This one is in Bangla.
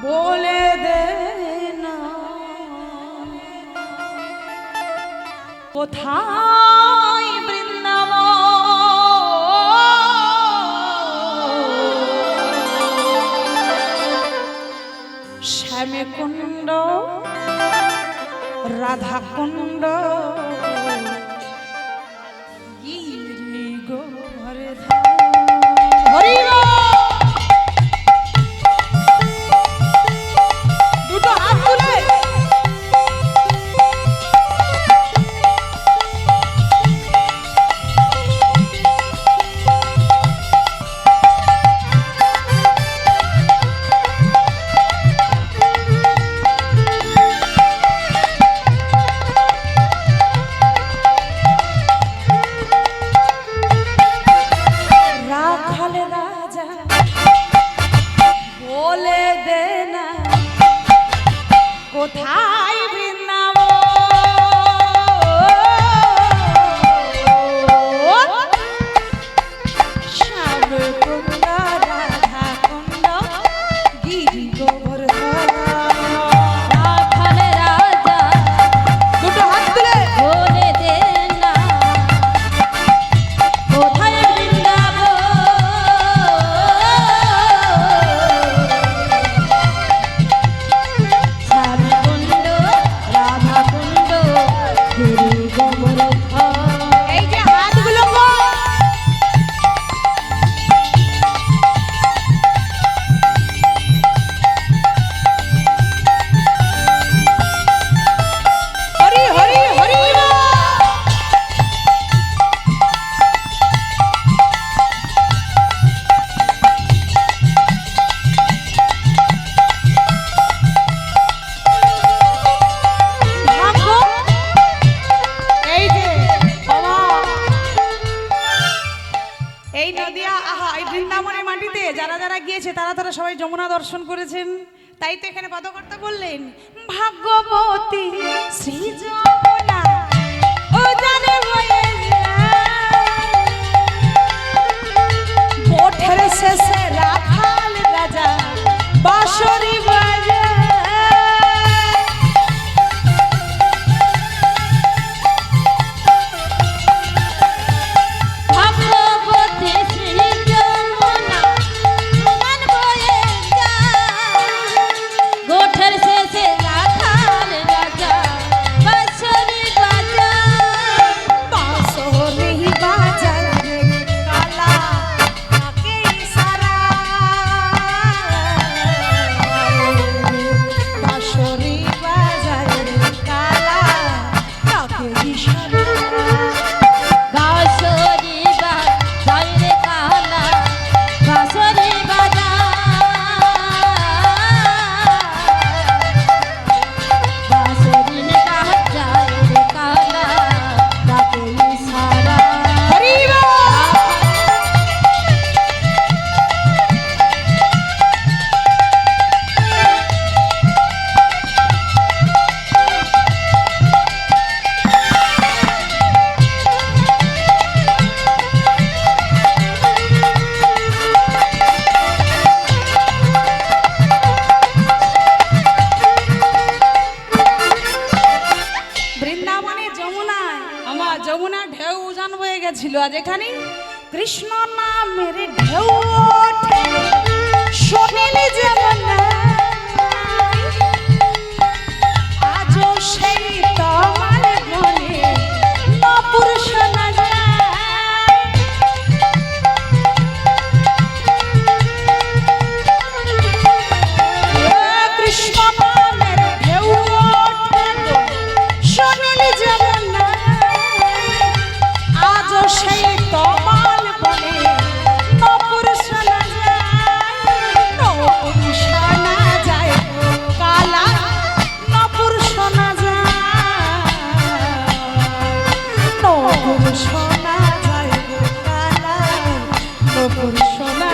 बोले दे ना कोथाय बृंदावन श्यामे कुंड राधा कुंड गिरी गोवर्धन हरि কোথায় বৃন্দাবন শ্যাম কুন্ড রাধা কুন্ড গিরি গোবর্ধন রাখাল রাজা দুটো হাত তুলে বলে দে না কোথায় বৃন্দাবন শ্যাম কুণ্ড রাধা কুণ্ড গিরি গোবর্ধন এই যে হাতগুলো হরি হরি হরি এই নদিয়া আহা এই বৃন্দাবনের মাটিতে যারা যারা গিয়েছে তারা তারা সবাই যমুনা দর্শন করেছেন তাই তো এখানে পদকর্তা বললেন ভাগ্যবতী শ্রী যমুনা ও জানে বয়ে ওঠের শেষে রাখাল রাজা বাঁশরি বাজে ভাগ্যবতী শ্রী যমুনা সমান বয়ে যায় গোঠের শেষে রাখাল রাজা বাঁশরি বাজায় বাঁশরি বাজায় রে কালা তাকে ইশারা বাঁশরি বাজায় রে কালা তাকে ইশারা বাঁশরি বাজায় রে কালা বাঁশরি বাজায় বাঁশরি বাজায় রে কালা তাকে ইশারা হরি বৃন্দাবনে যমুনায় আমার যমুনা ঢেউ উজান বয়ে গেছিল আজ এখানে কৃষ্ণ নামের ঢেউ ওঠে শোনেনি যমুনা আজও সেই তোমার মনে নপুর শোনা যায় কৃষ্ণ নামের ঢেউ ওঠে গো শোনেনি যমুনা আজও সেই তোমার বনে নপুর শোনা যায় নপুর শোনা যায় কালা নপুর শোনা যায় নপুর শোনা যায় কালা নপুর শোনা